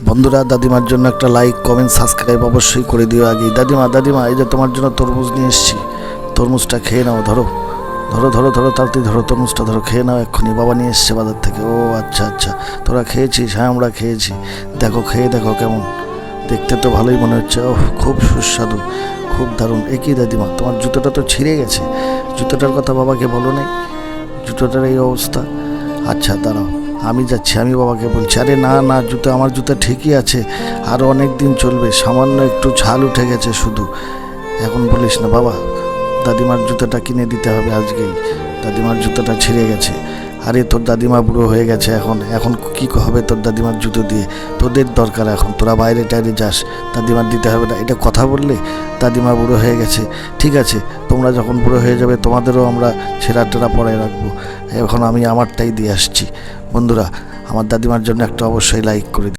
বন্ধুরা, দাদিমার জন্য একটা লাইক, কমেন্ট, সাবস্ক্রাইব অবশ্যই করে দিও আগেই। দাদিমা, এই যে তোমার জন্য তরমুজ নিয়ে এসেছি, তরমুজটা খেয়ে নাও। ধরো ধরো ধরো ধরো, তাড়াতাড়ি ধরো, তরমুজটা ধরো, খেয়ে নাও এক্ষুনি। বাবা নিয়ে এসছে বাজার থেকে। ও আচ্ছা আচ্ছা, তোরা খেয়েছিস? হ্যাঁ, আমরা খেয়েছি। দেখো, খেয়ে দেখো কেমন, দেখতে তো ভালোই মনে হচ্ছে। ওহ, খুব সুস্বাদু, খুব দারুণ। একই দাদিমা, তোমার জুতোটা তো ছিঁড়ে গেছে, জুতোটার কথা বাবাকে বলো নাই? জুতোটার এই অবস্থা। আচ্ছা দাঁড়াও, আমি যাচ্ছি, আমি বাবাকে বলছি। আরে না না, আমার জুতো ঠিকই আছে, আরও অনেক দিন চলবে, সামান্য একটু ছাল উঠে গেছে শুধু। এখন বলিস না বাবা, দাদিমার জুতোটা কিনে দিতে হবে আজকেই, দাদিমার জুতোটা ছিঁড়ে গেছে। আরে তোর দাদিমা বুড়ো হয়ে গেছে, এখন কী হবে তোর দাদিমার জুতো দিয়ে? তোদের দরকার এখন, তোরা বাইরে টাইরে যাস, দাদিমার দিতে হবে না। এটা কথা বললে? দাদিমা বুড়ো হয়ে গেছে, ঠিক আছে, তোমরা যখন বুড়ো হয়ে যাবে তোমাদেরও আমরা ছেঁড়া টেরা পরায় রাখবো। এখন আমি আমারটাই দিয়ে আসছি। বন্ধুরা, আমার দাদিমার জন্য একটা অবশ্যই লাইক করে দিন।